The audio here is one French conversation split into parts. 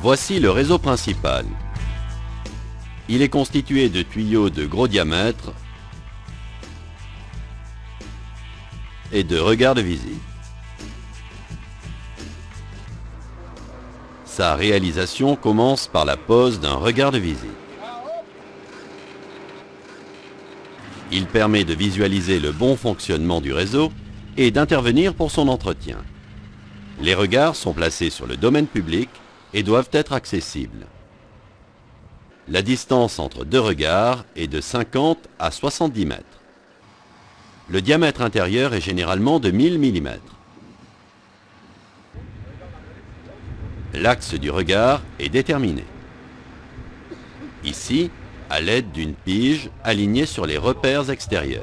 Voici le réseau principal. Il est constitué de tuyaux de gros diamètre et de regards de visite. Sa réalisation commence par la pose d'un regard de visite. Il permet de visualiser le bon fonctionnement du réseau et d'intervenir pour son entretien. Les regards sont placés sur le domaine public et doivent être accessibles. La distance entre deux regards est de 50 à 70 mètres. Le diamètre intérieur est généralement de 1000 mm. L'axe du regard est déterminé. Ici, à l'aide d'une pige alignée sur les repères extérieurs.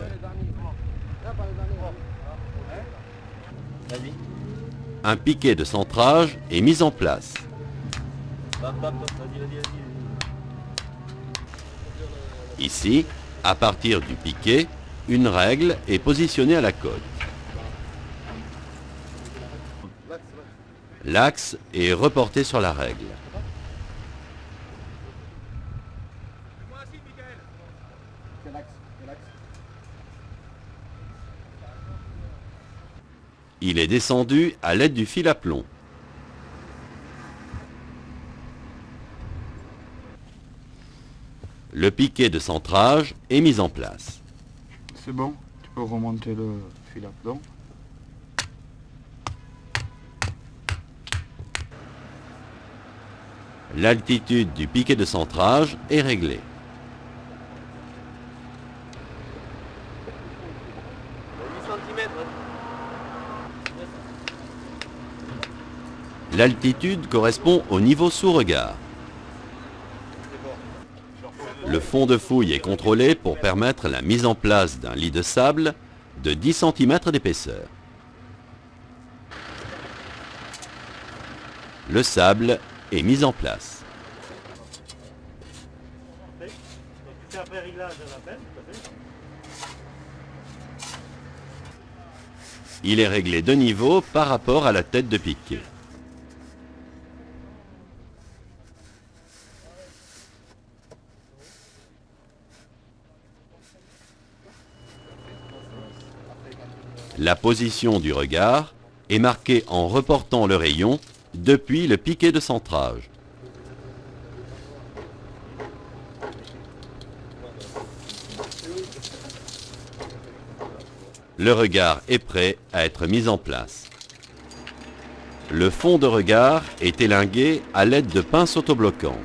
Un piquet de centrage est mis en place. Ici, à partir du piquet, une règle est positionnée à la côte. L'axe est reporté sur la règle. Il est descendu à l'aide du fil à plomb. Le piquet de centrage est mis en place. C'est bon, tu peux remonter le fil à plomb. L'altitude du piquet de centrage est réglée. L'altitude correspond au niveau sous regard. Le fond de fouille est contrôlé pour permettre la mise en place d'un lit de sable de 10 cm d'épaisseur. Le sable est mis en place. Il est réglé de niveau par rapport à la tête de piquet. La position du regard est marquée en reportant le rayon depuis le piquet de centrage. Le regard est prêt à être mis en place. Le fond de regard est élingué à l'aide de pinces autobloquantes.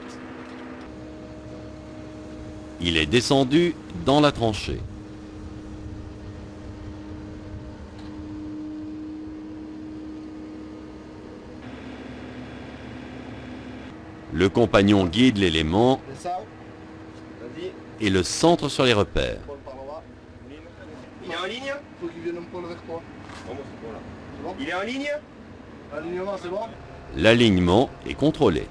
Il est descendu dans la tranchée. Le compagnon guide l'élément et le centre sur les repères. Il est en ligne? Faut qu'il vienne un poil vers toi. Il est en ligne? Alignement, c'est bon? L'alignement est contrôlé.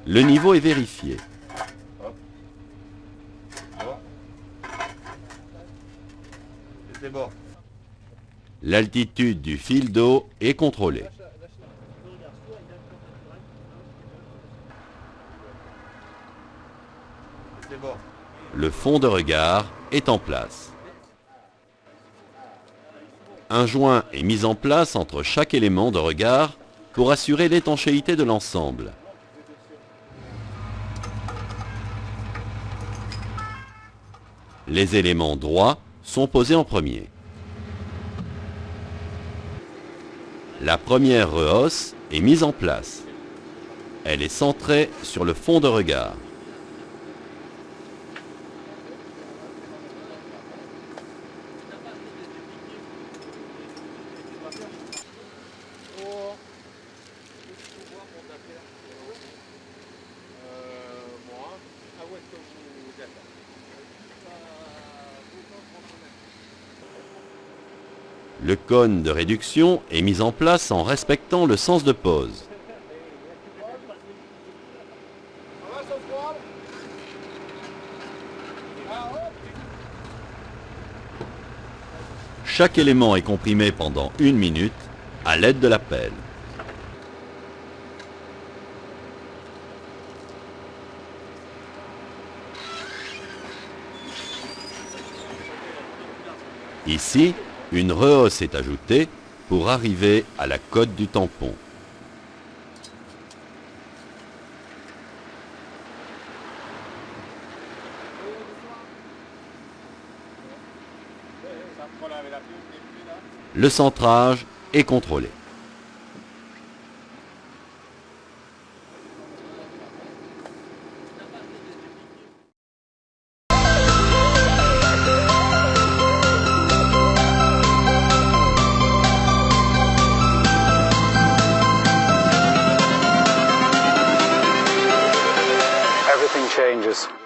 Le niveau est vérifié. C'est bon. L'altitude du fil d'eau est contrôlée. C'est bon. Le fond de regard est en place. Un joint est mis en place entre chaque élément de regard pour assurer l'étanchéité de l'ensemble. Les éléments droits sont posés en premier. La première rehausse est mise en place. Elle est centrée sur le fond de regard. Le cône de réduction est mis en place en respectant le sens de pose. Chaque élément est comprimé pendant 1 minute à l'aide de la pelle. Ici, une rehausse est ajoutée pour arriver à la cote du tampon. Le centrage est contrôlé. Everything changes.